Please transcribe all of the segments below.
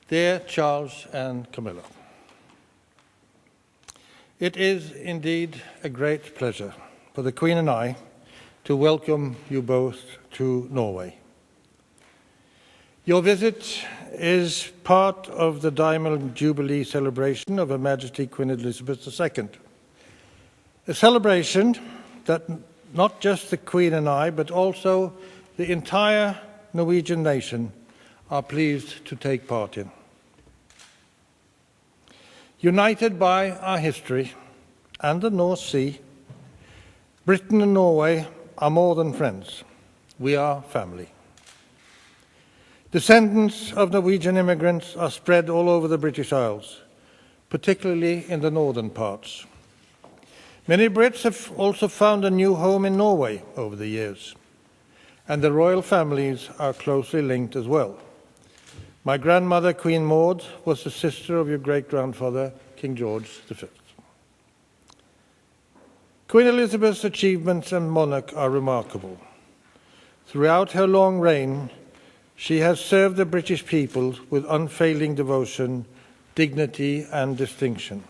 Dear Charles and Camilla, it is indeed a great pleasure for the Queen and I to welcome you both to Norway. Your visit is part of the Diamond Jubilee celebration of Her Majesty Queen Elizabeth II, a celebration that not just the Queen and I, but also the entire Norwegian nation are pleased to take part in. United by our history and the North Sea, Britain and Norway are more than friends. We are family. Descendants of Norwegian immigrants are spread all over the British Isles, particularly in the northern parts. Many Brits have also found a new home in Norway over the years, and the royal families are closely linked as well. My grandmother, Queen Maud, was the sister of your great-grandfather, King George V. Queen Elizabeth's achievements as monarch are remarkable. Throughout her long reign, she has served the British people with unfailing devotion, dignity, and distinction.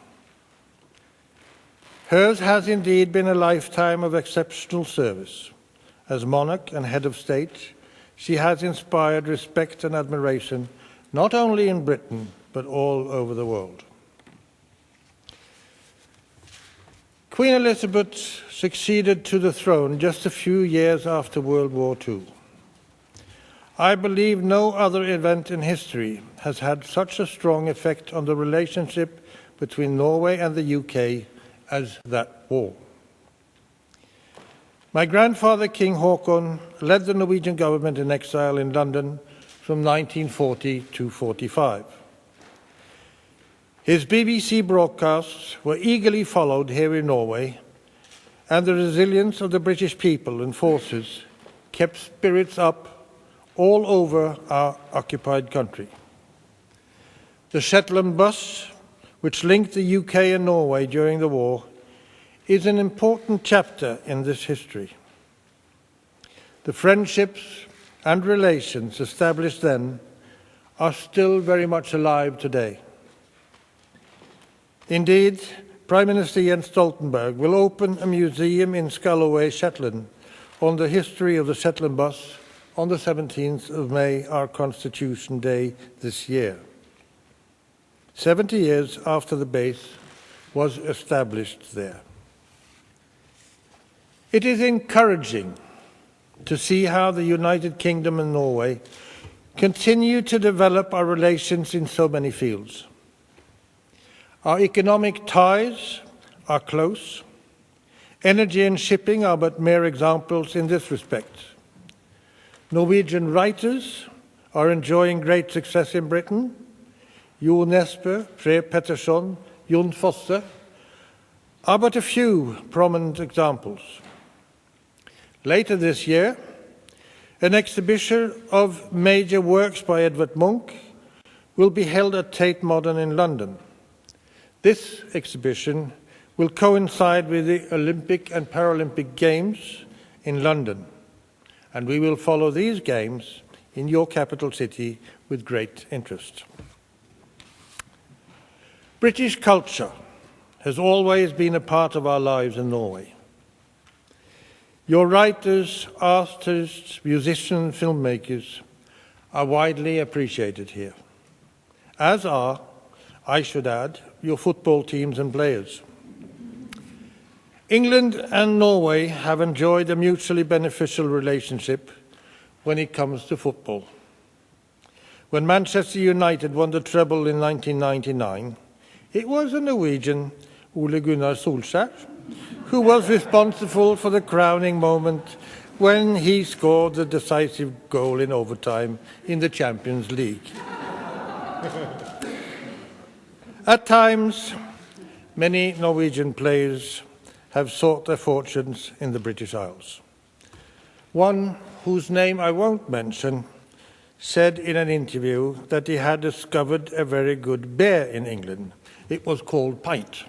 Hers has indeed been a lifetime of exceptional service. As monarch and head of state, she has inspired respect and admiration not only in Britain, but all over the world. Queen Elizabeth succeeded to the throne just a few years after World War II. I believe no other event in history has had such a strong effect on the relationship between Norway and the UK as that war. My grandfather, King Haakon, led the Norwegian government in exile in London from 1940 to 45. His BBC broadcasts were eagerly followed here in Norway, and the resilience of the British people and forces kept spirits up all over our occupied country. The Shetland bus, which linked the UK and Norway during the war, is an important chapter in this history. The friendships and relations established then are still very much alive today. Indeed, Prime Minister Jens Stoltenberg will open a museum in Scalloway, Shetland, on the history of the Shetland bus on the 17th of May, our Constitution Day this year, 70 years after the base was established there. It is encouraging to see how the United Kingdom and Norway continue to develop our relations in so many fields. Our economic ties are close. Energy and shipping are but mere examples in this respect. Norwegian writers are enjoying great success in Britain. Jo Nesbø, Fred Pettersson, Jon Fosse are but a few prominent examples. Later this year, an exhibition of major works by Edvard Munch will be held at Tate Modern in London. This exhibition will coincide with the Olympic and Paralympic Games in London, and we will follow these games in your capital city with great interest. British culture has always been a part of our lives in Norway. Your writers, artists, musicians, filmmakers are widely appreciated here, as are, I should add, your football teams and players. England and Norway have enjoyed a mutually beneficial relationship when it comes to football. When Manchester United won the treble in 1999, it was a Norwegian, Ole Gunnar Solskjær, who was responsible for the crowning moment when he scored the decisive goal in overtime in the Champions League. At times, many Norwegian players have sought their fortunes in the British Isles. One whose name I won't mention said in an interview that he had discovered a very good beer in England. It was called Pint.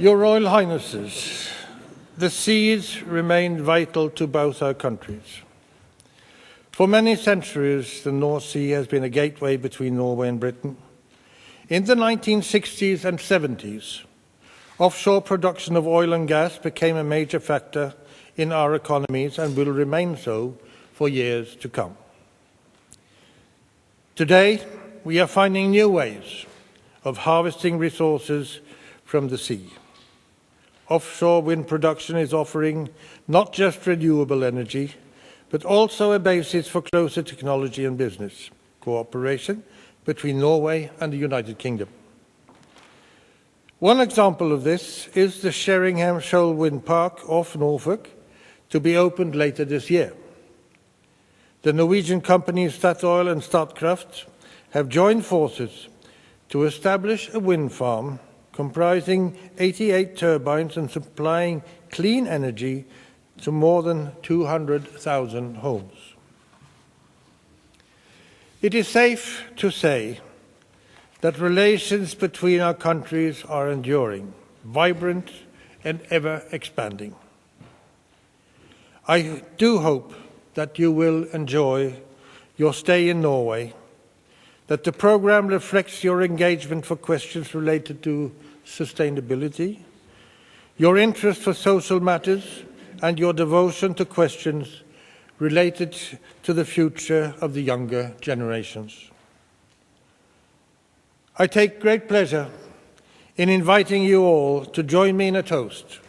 Your Royal Highnesses, the seas remain vital to both our countries. For many centuries, the North Sea has been a gateway between Norway and Britain. In the 1960s and 70s, offshore production of oil and gas became a major factor in our economies and will remain so for years to come. Today, we are finding new ways of harvesting resources from the sea. Offshore wind production is offering not just renewable energy, but also a basis for closer technology and business cooperation between Norway and the United Kingdom. One example of this is the Sheringham Shoal Wind Park off Norfolk, to be opened later this year. The Norwegian companies Statoil and Statkraft have joined forces to establish a wind farm comprising 88 turbines and supplying clean energy to more than 200,000 homes. It is safe to say that relations between our countries are enduring, vibrant, and ever expanding. I do hope that you will enjoy your stay in Norway, that the program reflects your engagement for questions related to sustainability, your interest for social matters, and your devotion to questions related to the future of the younger generations. I take great pleasure in inviting you all to join me in a toast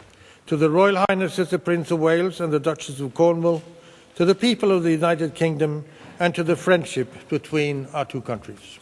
to the Royal Highnesses the Prince of Wales and the Duchess of Cornwall, to the people of the United Kingdom, and to the friendship between our two countries.